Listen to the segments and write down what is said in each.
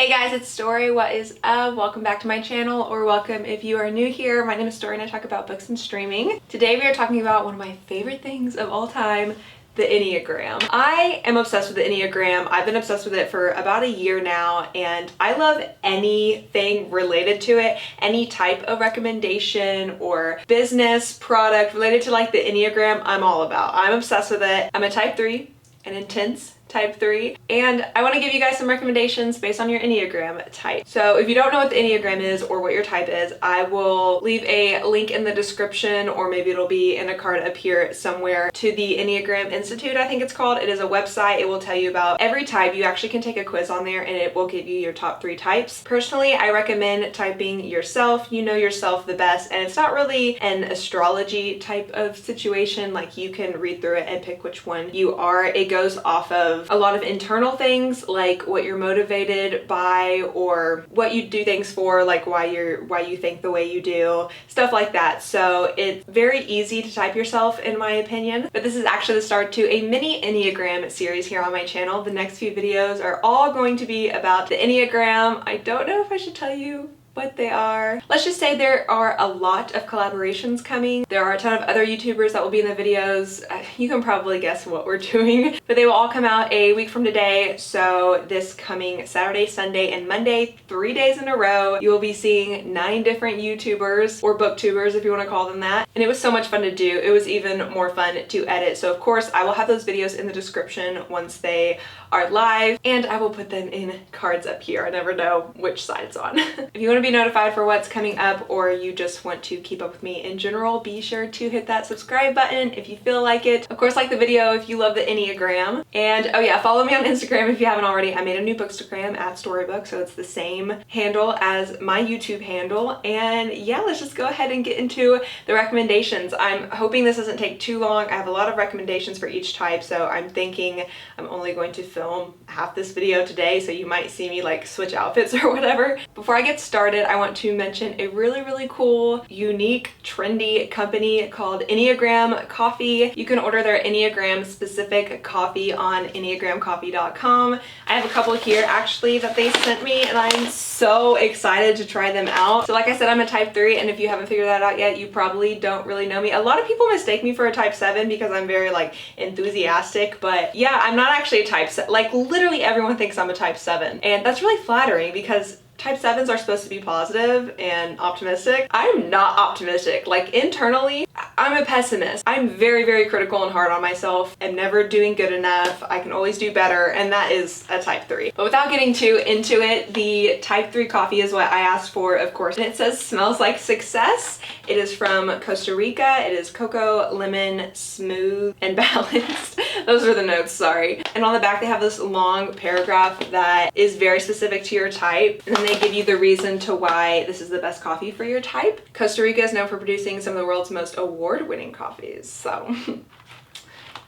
Hey guys, it's Story. What is up? Welcome back to my channel, or welcome if you are new here. My name is Story and I talk about books and streaming. Today we are talking about one of my favorite things of all time, the Enneagram. I am obsessed with the Enneagram. I've been obsessed with it for about a year now, and I love anything related to it. Any type of recommendation or business product related to like the Enneagram, I'm all about. I'm obsessed with it. I'm a type 3, an intense type 3, and I want to give you guys some recommendations based on your Enneagram type. So if you don't know what the Enneagram is or what your type is, I will leave a link in the description, or maybe it'll be in a card up here somewhere, to the Enneagram Institute, I think it's called. It is a website. It will tell you about every type. You actually can take a quiz on there and it will give you your top 3 types. Personally, I recommend typing yourself. You know yourself the best, and it's not really an astrology type of situation. Like, you can read through it and pick which one you are. It goes off of a lot of internal things, like what you're motivated by or what you do things for, like why you think the way you do, stuff like that. So it's very easy to type yourself, in my opinion. But this is actually the start to a mini Enneagram series here on my channel. The next few videos are all going to be about the Enneagram. I don't know if I should tell you what they are. Let's just say there are a lot of collaborations coming. There are a ton of other YouTubers that will be in the videos. You can probably guess what we're doing, but they will all come out a week from today. So this coming Saturday, Sunday, and Monday, 3 days in a row, you will be seeing 9 different YouTubers, or booktubers if you want to call them that. And it was so much fun to do. It was even more fun to edit. So of course I will have those videos in the description once they are live, and I will put them in cards up here. I never know which side it's on. If you want to be notified for what's coming up, or you just want to keep up with me in general, be sure to hit that subscribe button if you feel like it. Of course, like the video if you love the Enneagram. And oh yeah, follow me on Instagram if you haven't already. I made a new bookstagram at Storybook, so it's the same handle as my YouTube handle. And yeah, let's just go ahead and get into the recommendations. I'm hoping this doesn't take too long. I have a lot of recommendations for each type, so I'm thinking I'm only going to film half this video today, so you might see me like switch outfits or whatever. Before I get started, I want to mention a really cool, unique, trendy company called Enneagram Coffee. You can order their Enneagram specific coffee on enneagramcoffee.com. I have a couple here actually that they sent me, and I'm so excited to try them out. So like I said, I'm a type 3, and if you haven't figured that out yet, you probably don't really know me. A lot of people mistake me for a type 7 because I'm very like enthusiastic, but yeah, I'm not actually a type 7. Like, literally everyone thinks I'm a type 7, and that's really flattering because type 7s are supposed to be positive and optimistic. I'm not optimistic. Like, internally, I'm a pessimist. I'm very critical and hard on myself. I'm never doing good enough. I can always do better, and that is a type 3. But without getting too into it, the type 3 coffee is what I asked for, of course. And it says smells like success. It is from Costa Rica. It is cocoa, lemon, smooth, and balanced. Those are the notes, sorry. And on the back, they have this long paragraph that is very specific to your type. And then they give you the reason to why this is the best coffee for your type. Costa Rica is known for producing some of the world's most award-winning coffees, so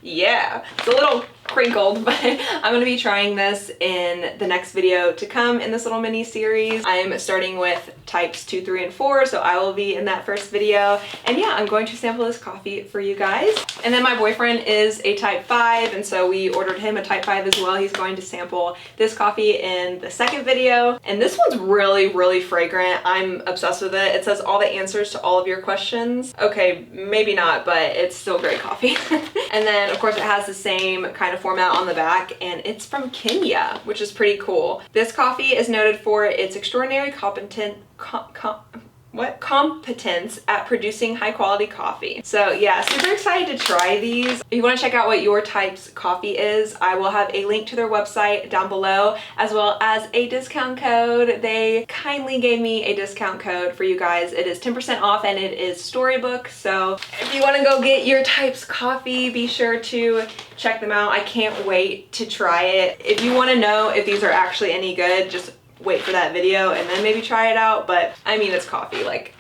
yeah, it's a little crinkled, but I'm going to be trying this in the next video to come in this little mini series. I'm starting with types 2, 3, and 4, so I will be in that first video. And yeah, I'm going to sample this coffee for you guys. And then my boyfriend is a type 5, and so we ordered him a type 5 as well. He's going to sample this coffee in the second video. And this one's really fragrant. I'm obsessed with it. It says all the answers to all of your questions. Okay, maybe not, but it's still great coffee. And then of course it has the same kind of format on the back, and it's from Kenya, which is pretty cool. This coffee is noted for its extraordinary competence at producing high quality coffee. So yeah, super excited to try these. If you want to check out what your type's coffee is, I will have a link to their website down below, as well as a discount code. They kindly gave me a discount code for you guys. It is 10% off, and it is Storybook. So if you want to go get your type's coffee, be sure to check them out. I can't wait to try it. If you want to know if these are actually any good, just wait for that video and then maybe try it out. But I mean, it's coffee. Like,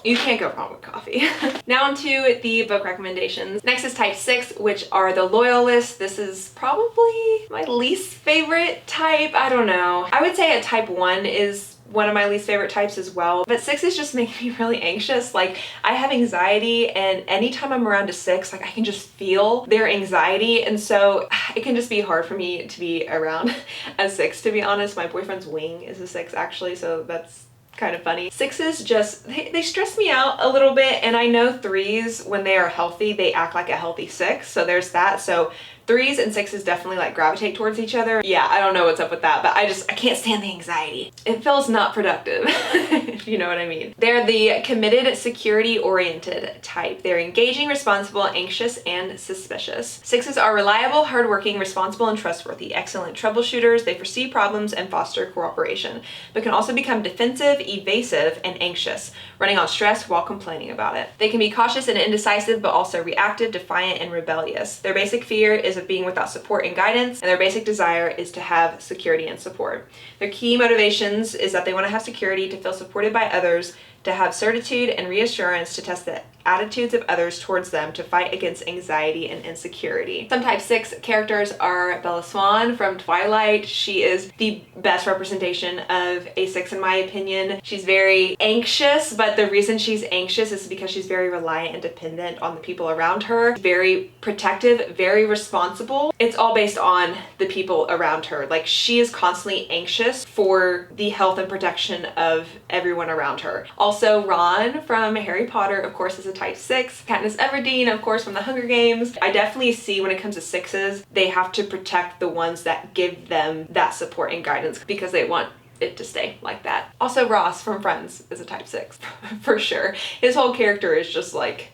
You can't go wrong with coffee. Now onto the book recommendations. Next is type 6, which are the Loyalist. This is probably my least favorite type. I don't know. I would say a type 1 is one of my least favorite types as well, but 6s just make me really anxious. Like, I have anxiety, and anytime I'm around a 6, like, I can just feel their anxiety, and so it can just be hard for me to be around a 6, to be honest. My boyfriend's wing is a 6 actually, so that's kind of funny. 6s just, they stress me out a little bit, and I know 3s, when they are healthy, they act like a healthy 6, so there's that. So 3s and 6s definitely like gravitate towards each other. Yeah, I don't know what's up with that, but I can't stand the anxiety. It feels not productive, if you know what I mean. They're the committed, security-oriented type. They're engaging, responsible, anxious, and suspicious. 6s are reliable, hardworking, responsible, and trustworthy. Excellent troubleshooters. They foresee problems and foster cooperation, but can also become defensive, evasive, and anxious, running on stress while complaining about it. They can be cautious and indecisive, but also reactive, defiant, and rebellious. Their basic fear is of being without support and guidance, and their basic desire is to have security and support. Their key motivations is that they want to have security, to feel supported by others, to have certitude and reassurance, to test the attitudes of others towards them, to fight against anxiety and insecurity. Some type 6 characters are Bella Swan from Twilight. She is the best representation of a 6 in my opinion. She's very anxious, but the reason she's anxious is because she's very reliant and dependent on the people around her. Very protective, very responsible. It's all based on the people around her. Like, she is constantly anxious for the health and protection of everyone around her. Also, Ron from Harry Potter, of course, is a type 6. Katniss Everdeen, of course, from the Hunger Games. I definitely see when it comes to 6s, they have to protect the ones that give them that support and guidance because they want it to stay like that. Also, Ross from Friends is a type 6, for sure. His whole character is just like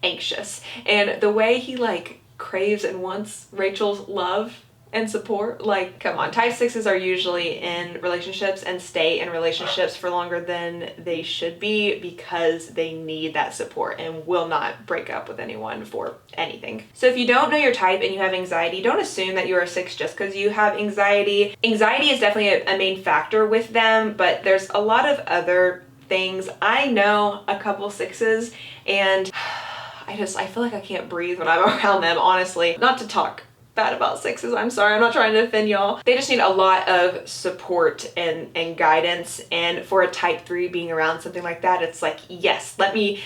anxious, and the way he like craves and wants Rachel's love and support, like, come on. Type 6s are usually in relationships and stay in relationships for longer than they should be because they need that support and will not break up with anyone for anything. So if you don't know your type and you have anxiety, don't assume that you're a 6 just because you have anxiety. Anxiety is definitely a main factor with them, but there's a lot of other things. I know a couple 6s, and I feel like I can't breathe when I'm around them, honestly. Not to talk bad about 6s, I'm sorry, I'm not trying to offend y'all. They just need a lot of support and guidance, and for a type 3 being around something like that, it's like, yes, let me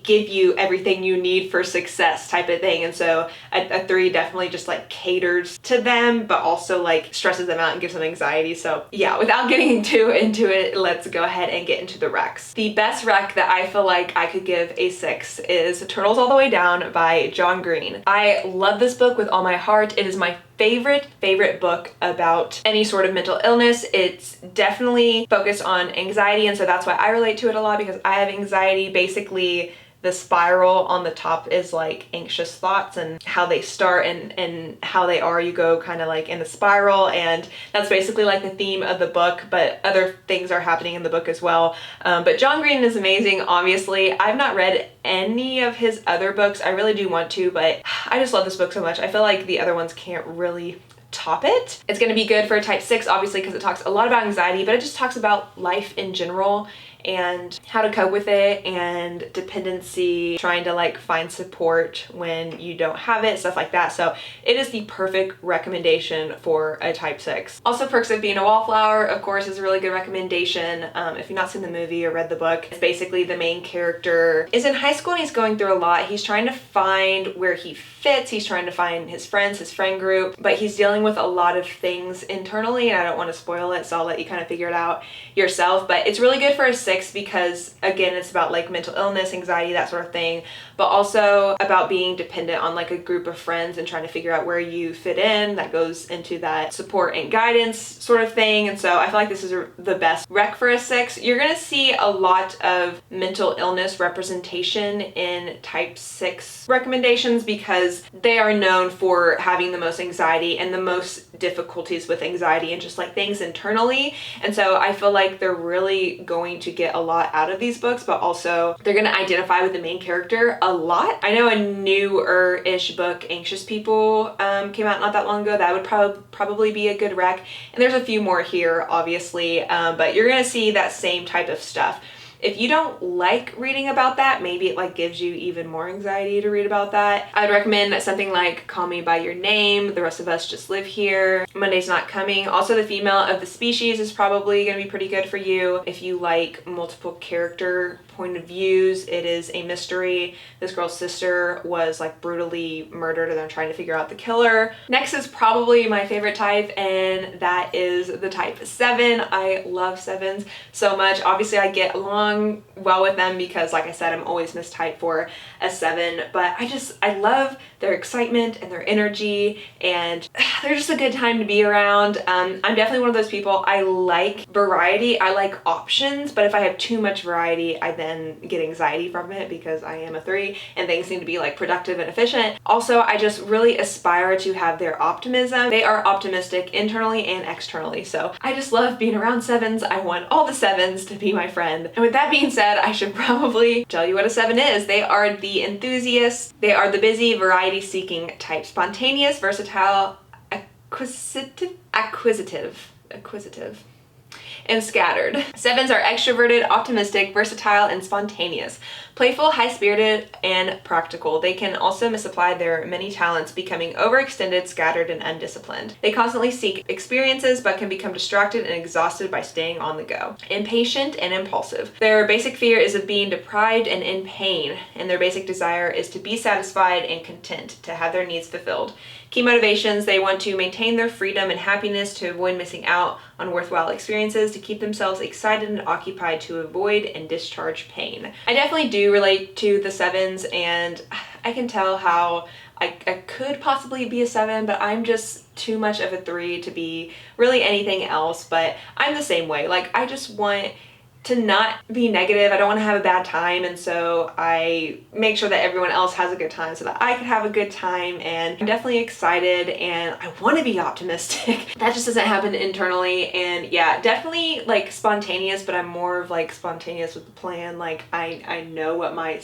give you everything you need for success type of thing. And so a 3 definitely just like caters to them, but also like stresses them out and gives them anxiety. So yeah, without getting too into it, let's go ahead and get into the recs. The best rec that I feel like I could give a 6 is Turtles All the Way Down by John Green. I love this book with all my heart. It is my favorite book about any sort of mental illness. It's definitely focused on anxiety, and so that's why I relate to it a lot, because I have anxiety. Basically, the spiral on the top is like anxious thoughts and how they start and how they are. You go kind of like in a spiral, and that's basically like the theme of the book, but other things are happening in the book as well. But John Green is amazing, obviously. I've not read any of his other books. I really do want to, but I just love this book so much. I feel like the other ones can't really top it. It's going to be good for a type 6, obviously, because it talks a lot about anxiety, but it just talks about life in general and how to cope with it, and dependency, trying to like find support when you don't have it, stuff like that. So it is the perfect recommendation for a type 6. Also, Perks of Being a Wallflower, of course, is a really good recommendation. If you've not seen the movie or read the book, it's basically the main character is in high school and he's going through a lot. He's trying to find where he fits. He's trying to find his friends, his friend group, but he's dealing with a lot of things internally, and I don't want to spoil it, so I'll let you kind of figure it out yourself. But it's really good for a 6 because, again, it's about like mental illness, anxiety, that sort of thing, but also about being dependent on like a group of friends and trying to figure out where you fit in. That goes into that support and guidance sort of thing. And so I feel like this is the best rec for a 6. You're gonna see a lot of mental illness representation in type 6 recommendations because they are known for having the most anxiety and the most difficulties with anxiety and just like things internally. And so I feel like they're really going to get a lot out of these books, but also they're going to identify with the main character a lot. I know a newer-ish book, Anxious People, came out not that long ago. That would probably be a good rec. And there's a few more here, obviously, but you're going to see that same type of stuff. if you don't like reading about that, maybe it like gives you even more anxiety to read about that. I would recommend something like Call Me By Your Name, The Rest of Us Just Live Here, Monday's Not Coming. Also, The Female of the Species is probably going to be pretty good for you if you like multiple character point of views. It is a mystery. This girl's sister was like brutally murdered and they're trying to figure out the killer. Next is probably my favorite type, and that is the type 7. I love 7s so much. Obviously I get along well with them because, like I said, I'm always mistyped for a 7, but I love their excitement and their energy, and they're just a good time to be around. I'm definitely one of those people. I like variety, I like options, but if I have too much variety, I then get anxiety from it because I am a 3 and things need to be like productive and efficient. Also, I just really aspire to have their optimism. They are optimistic internally and externally, so I just love being around 7s. I want all the 7s to be my friend. And with that being said, I should probably tell you what a 7 is. They are the enthusiasts. They are the busy, variety-seeking type. Spontaneous, versatile, acquisitive, and scattered. 7s are extroverted, optimistic, versatile, and spontaneous. Playful, high-spirited, and practical. They can also misapply their many talents, becoming overextended, scattered, and undisciplined. They constantly seek experiences, but can become distracted and exhausted by staying on the go. Impatient and impulsive. Their basic fear is of being deprived and in pain, and their basic desire is to be satisfied and content, to have their needs fulfilled. Key motivations: they want to maintain their freedom and happiness, to avoid missing out on worthwhile experiences, to keep themselves excited and occupied, to avoid and discharge pain. I definitely do relate to the 7s, and I can tell how I could possibly be a 7, but I'm just too much of a 3 to be really anything else. But I'm the same way. Like, I just want to not be negative. I don't want to have a bad time, and so I make sure that everyone else has a good time so that I can have a good time. And I'm definitely excited and I want to be optimistic. That just doesn't happen internally. And yeah, definitely like spontaneous, but I'm more of like spontaneous with the plan. Like I know what my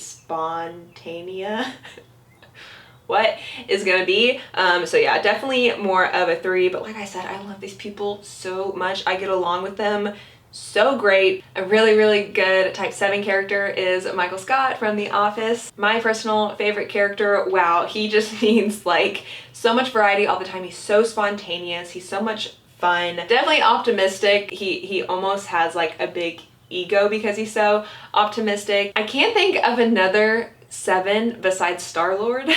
what is gonna be. So yeah, definitely more of a 3, but like I said, I love these people so much. I get along with them so great. A really good type 7 character is Michael Scott from The Office. My personal favorite character. Wow, he just means like so much variety all the time. He's so spontaneous, he's so much fun, definitely optimistic. He almost has like a big ego because he's so optimistic. I can't think of another 7 besides Star-Lord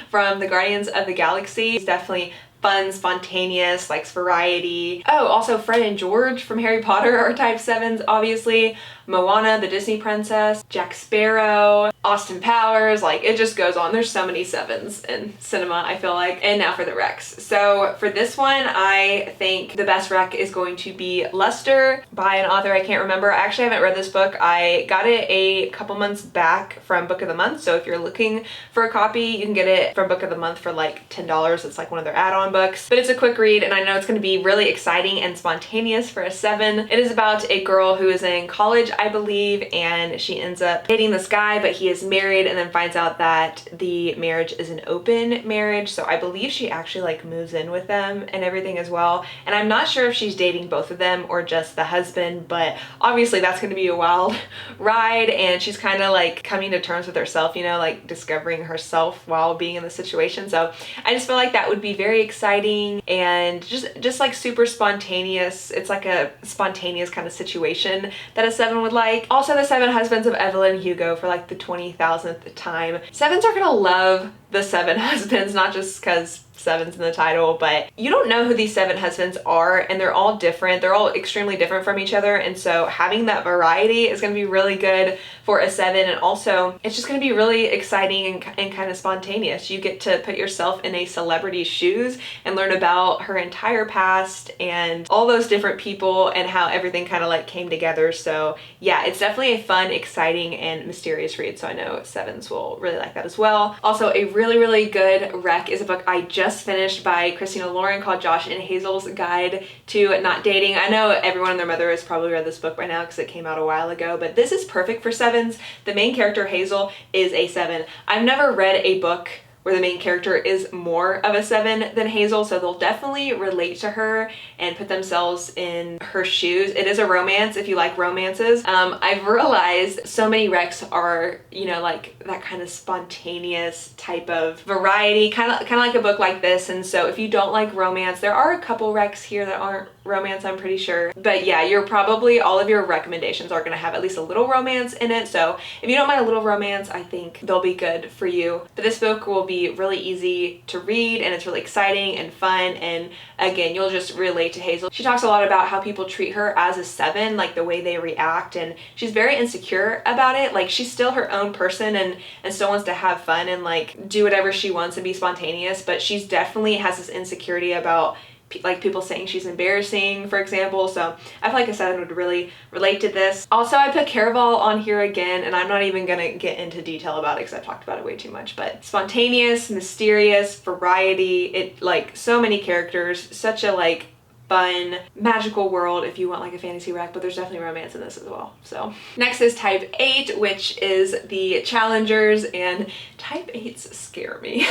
from the Guardians of the Galaxy. He's definitely fun, spontaneous, likes variety. Oh, also Fred and George from Harry Potter are type 7s, obviously. Moana, the Disney princess, Jack Sparrow, Austin Powers, like it just goes on. There's so many 7s in cinema, I feel like. And now for the recs. So for this one, I think the best rec is going to be Luster by an author I can't remember. I actually haven't read this book. I got it a couple months back from Book of the Month. So if you're looking for a copy, you can get it from Book of the Month for like $10. It's like one of their add-on books, but it's a quick read and I know it's going to be really exciting and spontaneous for a 7. It is about a girl who is in college, I believe, and she ends up dating this guy, but he is married, and then finds out that the marriage is an open marriage. So I believe she actually like moves in with them and everything as well. And I'm not sure if she's dating both of them or just the husband, but obviously that's going to be a wild ride, and she's kind of like coming to terms with herself, you know, like discovering herself while being in the situation. So I just feel like that would be very exciting and just like super spontaneous. It's like a spontaneous kind of situation that a 7 would like. Also, the 7 Husbands of Evelyn Hugo for like the 20,000th time. 7s are gonna love the 7 Husbands, not just because 7's in the title, but you don't know who these 7 husbands are, and they're all different. They're all extremely different from each other, and so having that variety is going to be really good for a 7. And also it's just going to be really exciting and kind of spontaneous. You get to put yourself in a celebrity's shoes and learn about her entire past and all those different people and how everything kind of like came together. So yeah, it's definitely a fun, exciting, and mysterious read, so I know 7s will really like that as well. Also, a really good rec is a book I just finished by Christina Lauren called Josh and Hazel's Guide to Not Dating. I know everyone and their mother has probably read this book by now because it came out a while ago, but this is perfect for 7s. The main character, Hazel, is a 7. I've never read a book where the main character is more of a 7 than Hazel, so they'll definitely relate to her and put themselves in her shoes. It is a romance if you like romances. I've realized so many recs are, you know, like that kind of spontaneous type of variety, kind of like a book like this. And so if you don't like romance, there are a couple recs here that aren't romance, I'm pretty sure. But yeah, you're probably, all of your recommendations are going to have at least a little romance in it. So if you don't mind a little romance, I think they'll be good for you. But this book will be really easy to read, and it's really exciting and fun. And again, you'll just relate to Hazel. She talks a lot about how people treat her as a 7, like the way they react, and she's very insecure about it. Like, she's still her own person and still wants to have fun and like do whatever she wants and be spontaneous, but she's definitely has this insecurity about like people saying she's embarrassing, for example. So I feel like a 7 would really relate to this. Also, I put Caraval on here again, and I'm not even gonna get into detail about it because I've talked about it way too much, but spontaneous, mysterious, variety, it like so many characters, such a like fun, magical world if you want like a fantasy rec, but there's definitely romance in this as well. So next is type 8, which is the challengers, and type 8s scare me.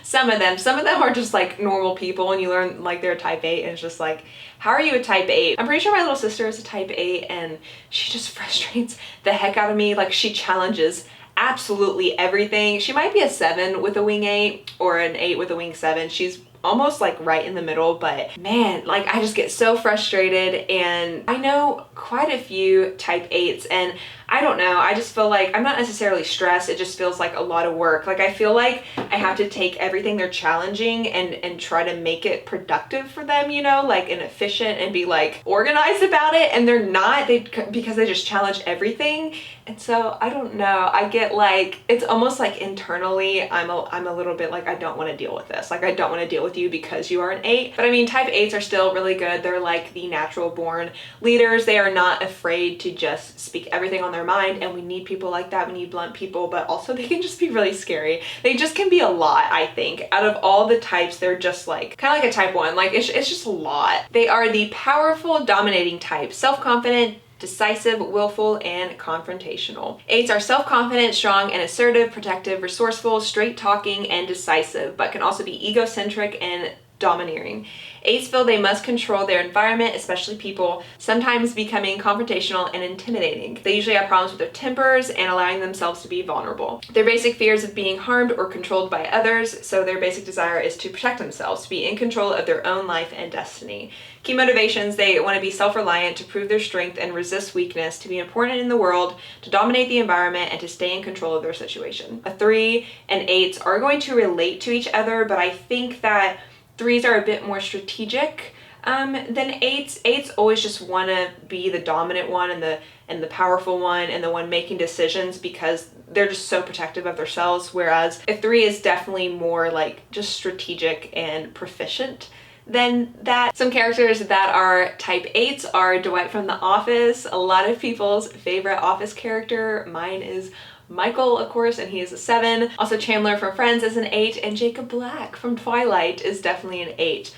Some of them are just like normal people, and you learn like they're type 8, and it's just like, how are you a type 8? I'm pretty sure my little sister is a type 8, and she just frustrates the heck out of me. Like, she challenges absolutely everything. She might be a 7 with a wing 8 or an 8 with a wing 7. She's almost like right in the middle, but man, like I just get so frustrated. And I know quite a few type 8s, and I don't know, I just feel like I'm not necessarily stressed, it just feels like a lot of work. Like, I feel like I have to take everything they're challenging and try to make it productive for them, you know, like, and efficient, and be like organized about it, and they're not, because they just challenge everything. And so I don't know, I get like, it's almost like internally I'm a little bit like, I don't want to deal with this. Like, I don't want to deal with you because you are an 8. But I mean, type 8s are still really good. They're like the natural born leaders. They are not afraid to just speak everything on their mind, and we need people like that. We need blunt people, but also they can just be really scary. They just can be a lot, I think. Out of all the types, they're just like kind of like a type 1. Like, it's just a lot. They are the powerful, dominating type, self-confident, decisive, willful, and confrontational. 8s are self-confident, strong, and assertive, protective, resourceful, straight-talking, and decisive, but can also be egocentric and domineering. 8s feel they must control their environment, especially people, sometimes becoming confrontational and intimidating. They usually have problems with their tempers and allowing themselves to be vulnerable. Their basic fears of being harmed or controlled by others, so their basic desire is to protect themselves, to be in control of their own life and destiny. Key motivations: they want to be self-reliant, to prove their strength and resist weakness, to be important in the world, to dominate the environment, and to stay in control of their situation. A 3 and 8s are going to relate to each other, but I think that 3s are a bit more strategic than 8s. 8s always just want to be the dominant one and the powerful one and the one making decisions, because they're just so protective of themselves, whereas a 3 is definitely more like just strategic and proficient than that. Some characters that are type 8s are Dwight from The Office, a lot of people's favorite Office character. Mine is Michael, of course, and he is a 7. Also, Chandler from Friends is an 8, and Jacob Black from Twilight is definitely an 8.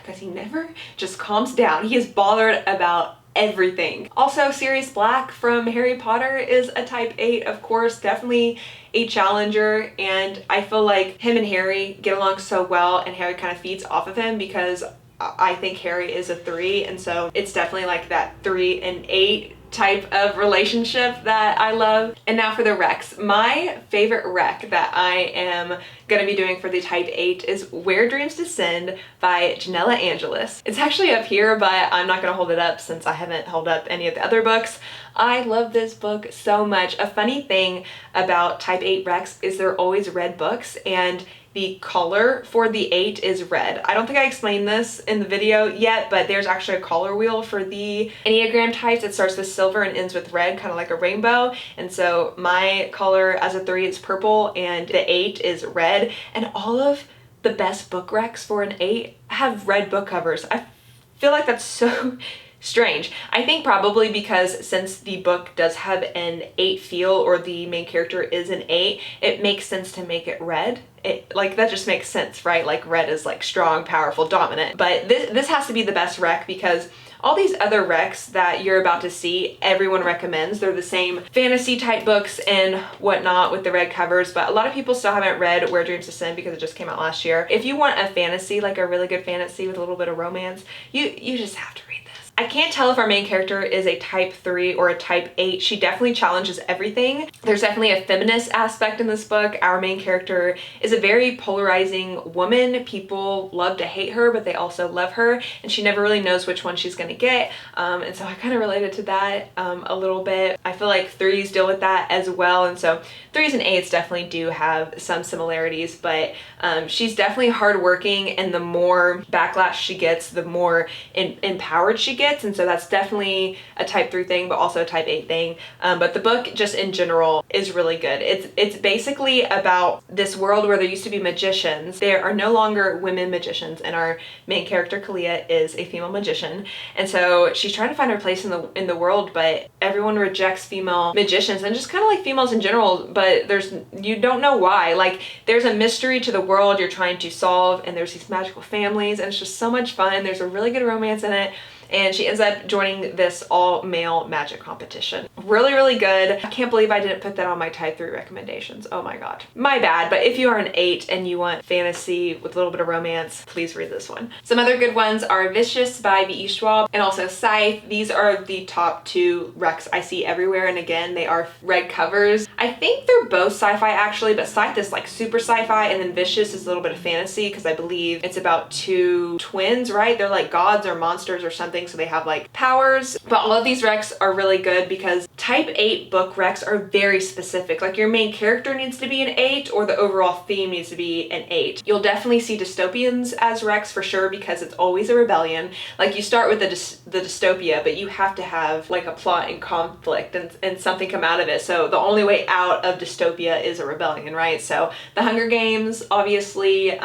Because he never just calms down. He is bothered about everything. Also, Sirius Black from Harry Potter is a type 8, of course, definitely a challenger, and I feel like him and Harry get along so well, and Harry kind of feeds off of him, because I think Harry is a 3, and so it's definitely like that 3 and 8 type of relationship that I love. And now for the recs. My favorite rec that I am gonna be doing for the type 8 is Where Dreams Descend by Janella Angelis. It's actually up here, but I'm not gonna hold it up since I haven't held up any of the other books. I love this book so much. A funny thing about type 8 recs is they're always red books, and the color for the 8 is red. I don't think I explained this in the video yet, but there's actually a color wheel for the Enneagram types. It starts with silver and ends with red, kind of like a rainbow. And so my color as a 3 is purple, and the 8 is red. And all of the best book recs for an 8 have red book covers. I feel like that's so strange. I think probably because since the book does have an 8 feel, or the main character is an 8, it makes sense to make it red like that just makes sense, right? Like red is like strong, powerful, dominant. But this has to be the best rec because all these other recs that you're about to see, everyone recommends. They're the same fantasy type books and whatnot with the red covers, but a lot of people still haven't read Where Dreams Descend because it just came out last year. If you want a fantasy, like a really good fantasy with a little bit of romance, you just have to read this. I can't tell if our main character is a type 3 or a type 8. She definitely challenges everything. There's definitely a feminist aspect in this book. Our main character is a very polarizing woman. People love to hate her, but they also love her, and she never really knows which one she's gonna get. And so I kind of related to that a little bit. I feel like 3s deal with that as well, and so 3s and 8s definitely do have some similarities, but she's definitely hardworking, and the more backlash she gets, the more empowered she gets. And so that's definitely a type 3 thing, but also a type 8 thing. But the book just in general is really good. It's basically about this world where there used to be magicians. There are no longer women magicians, and our main character Kalia is a female magician. And so she's trying to find her place in the world, but everyone rejects female magicians, and just kind of like females in general, but you don't know why. Like there's a mystery to the world you're trying to solve, and there's these magical families, and it's just so much fun. There's a really good romance in it. And she ends up joining this all-male magic competition. Really, really good. I can't believe I didn't put that on my type 3 recommendations. Oh my god. My bad, but if you are an 8 and you want fantasy with a little bit of romance, please read this one. Some other good ones are Vicious by V.E. Schwab and also Scythe. These are the top 2 recs I see everywhere, and again, they are red covers. I think they're both sci-fi actually, but Scythe is like super sci-fi, and then Vicious is a little bit of fantasy because I believe it's about 2 twins, right? They're like gods or monsters or something, so they have like powers. But all of these recs are really good because type 8 book recs are very specific. Like your main character needs to be an 8, or the overall theme needs to be an 8. You'll definitely see dystopians as recs for sure because it's always a rebellion. Like you start with the dystopia, but you have to have like a plot and conflict and something come out of it. So the only way out of dystopia is a rebellion, right? So the Hunger Games, obviously,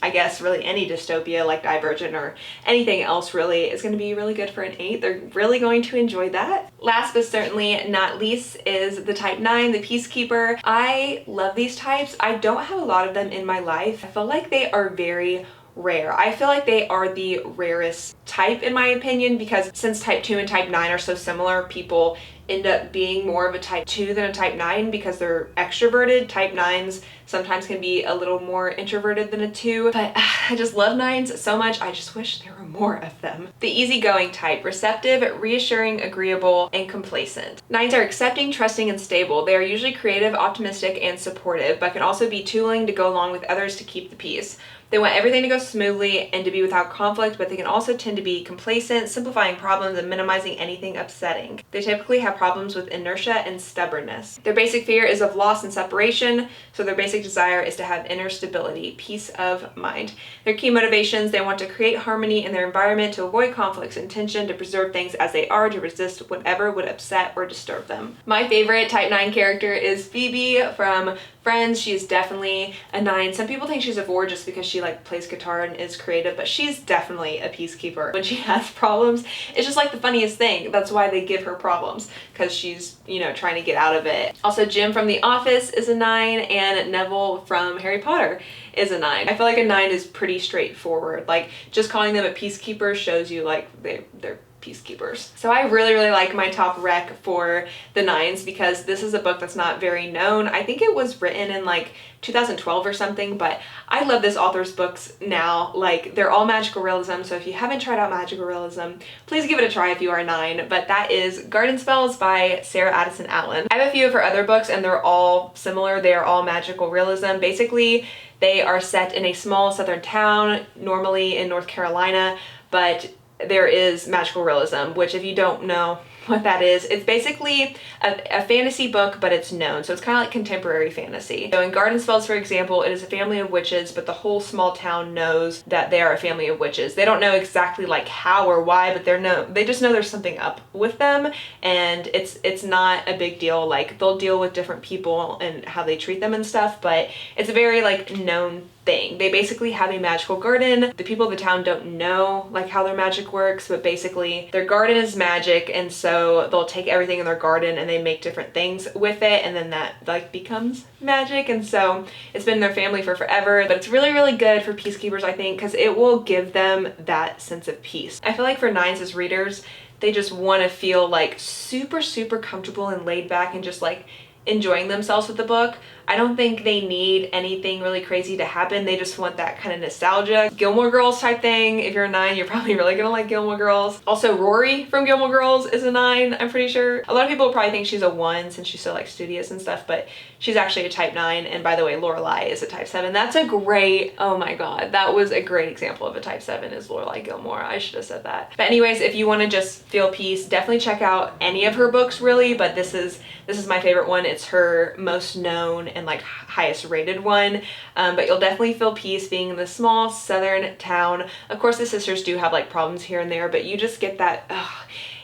I guess really any dystopia like Divergent or anything else really is going to be really good for an 8. They're really going to enjoy that. Last but certainly not least is the type 9, the Peacekeeper. I love these types. I don't have a lot of them in my life. I feel like they are very rare. I feel like they are the rarest type in my opinion, because since type 2 and type 9 are so similar, people end up being more of a type 2 than a type 9 because they're extroverted. Type 9s sometimes can be a little more introverted than a 2, but I just love 9s so much. I just wish there were more of them. The easygoing type, receptive, reassuring, agreeable, and complacent. 9s are accepting, trusting, and stable. They are usually creative, optimistic, and supportive, but can also be too willing to go along with others to keep the peace. They want everything to go smoothly and to be without conflict, but they can also tend to be complacent, simplifying problems and minimizing anything upsetting. They typically have problems with inertia and stubbornness. Their basic fear is of loss and separation, so their basic desire is to have inner stability, peace of mind. Their key motivations, they want to create harmony in their environment, to avoid conflicts and tension, to preserve things as they are, to resist whatever would upset or disturb them. My favorite type 9 character is Phoebe from Friends. She's definitely a 9. Some people think she's a 4 just because she like plays guitar and is creative, but she's definitely a peacekeeper. When she has problems, it's just like the funniest thing. That's why they give her problems, because she's, you know, trying to get out of it. Also, Jim from The Office is a 9, and Neville from Harry Potter is a 9. I feel like a 9 is pretty straightforward. Like just calling them a peacekeeper shows you like they're peacekeepers. So I really, really like my top rec for the 9s because this is a book that's not very known. I think it was written in like 2012 or something, but I love this author's books now. Like they're all magical realism, so if you haven't tried out magical realism, please give it a try if you are a 9. But that is Garden Spells by Sarah Addison Allen. I have a few of her other books and they're all similar. They are all magical realism. Basically, they are set in a small southern town, normally in North Carolina, but there is magical realism, which if you don't know what that is, it's basically a fantasy book, but it's known. So it's kind of like contemporary fantasy. So in Garden Spells, for example, it is a family of witches, but the whole small town knows that they are a family of witches. They don't know exactly like how or why, but they just know there's something up with them, and it's not a big deal. Like they'll deal with different people and how they treat them and stuff, but it's a very like known thing. They basically have a magical garden. The people of the town don't know like how their magic works, but basically their garden is magic, and so they'll take everything in their garden and they make different things with it, and then that like becomes magic. And so it's been in their family for forever, but it's really, really good for peacekeepers, I think, because it will give them that sense of peace. I feel like for 9s as readers, they just want to feel like super, super comfortable and laid back and just like enjoying themselves with the book. I don't think they need anything really crazy to happen. They just want that kind of nostalgia. Gilmore Girls type thing. If you're a 9, you're probably really gonna like Gilmore Girls. Also, Rory from Gilmore Girls is a 9, I'm pretty sure. A lot of people probably think she's a 1 since she's so like studious and stuff, but she's actually a type 9. And by the way, Lorelai is a type 7. That's a great, oh my God, that was a great example of a type 7 is Lorelai Gilmore. I should have said that. But anyways, if you want to just feel peace, definitely check out any of her books really, but this is my favorite one. It's her most known and like highest rated one, but you'll definitely feel peace being in this small southern town. Of course, the sisters do have like problems here and there, but you just get that,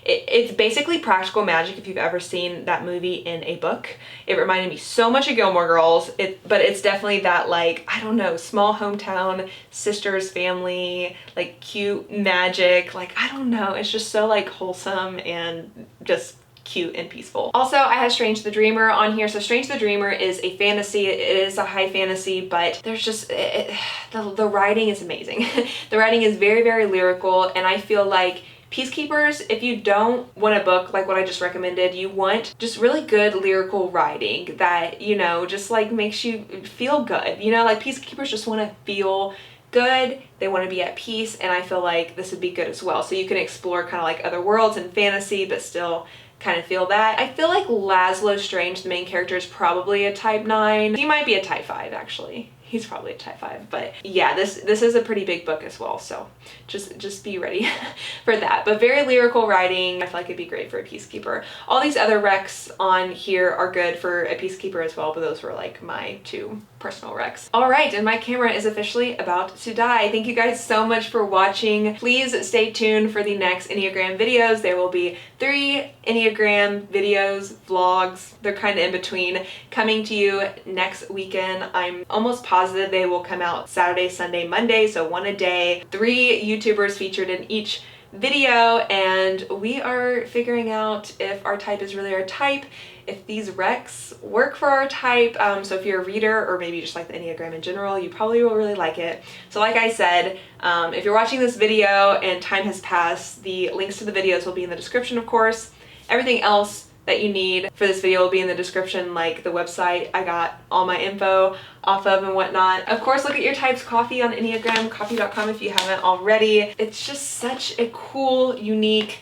it's basically practical magic if you've ever seen that movie in a book. It reminded me so much of Gilmore Girls, but it's definitely that like, I don't know, small hometown, sisters, family, like cute magic, like I don't know, it's just so like wholesome and just cute and peaceful. Also, I have Strange the Dreamer on here. So Strange the Dreamer is a fantasy. It is a high fantasy, but there's just, the writing is amazing. The writing is very, very lyrical, and I feel like Peacekeepers, if you don't want a book like what I just recommended, you want just really good lyrical writing that, you know, just like makes you feel good. You know, like Peacekeepers just want to feel good, they want to be at peace, and I feel like this would be good as well. So you can explore kind of like other worlds and fantasy, but still kind of feel that. I feel like Laszlo Strange, the main character, is probably a type 9. He might be a type 5 actually. He's probably a type 5, but yeah, this is a pretty big book as well, so just be ready for that. But very lyrical writing. I feel like it'd be great for a Peacekeeper. All these other recs on here are good for a Peacekeeper as well, but those were like my 2 personal recs. All right, and my camera is officially about to die. Thank you guys so much for watching. Please stay tuned for the next Enneagram videos. There will be 3 Enneagram videos, vlogs, they're kind of in between, coming to you next weekend. I'm almost positive they will come out Saturday, Sunday, Monday, so 1 a day. 3 YouTubers featured in each video, and we are figuring out if our type is really our type, if these recs work for our type. So if you're a reader or maybe just like the Enneagram in general, you probably will really like it. So like I said, if you're watching this video and time has passed, the links to the videos will be in the description, of course. Everything else that you need for this video will be in the description, like the website I got all my info off of and whatnot. Of course, look at your type's coffee on enneagramcoffee.com if you haven't already. It's just such a cool, unique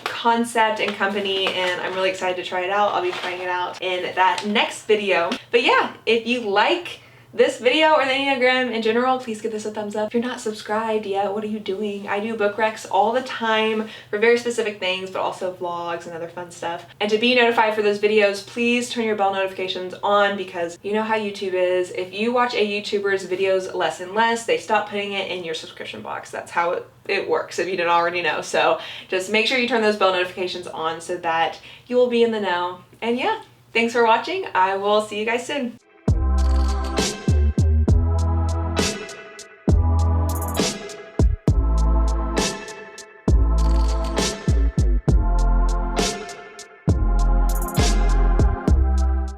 concept and company, and I'm really excited to try it out. I'll be trying it out in that next video. But yeah, if you like this video or the Enneagram in general, please give this a thumbs up. If you're not subscribed yet, what are you doing? I do book recs all the time for very specific things, but also vlogs and other fun stuff. And to be notified for those videos, please turn your bell notifications on, because you know how YouTube is. If you watch a YouTuber's videos less and less, they stop putting it in your subscription box. That's how it works, if you didn't already know. So just make sure you turn those bell notifications on so that you will be in the know. And yeah, thanks for watching. I will see you guys soon.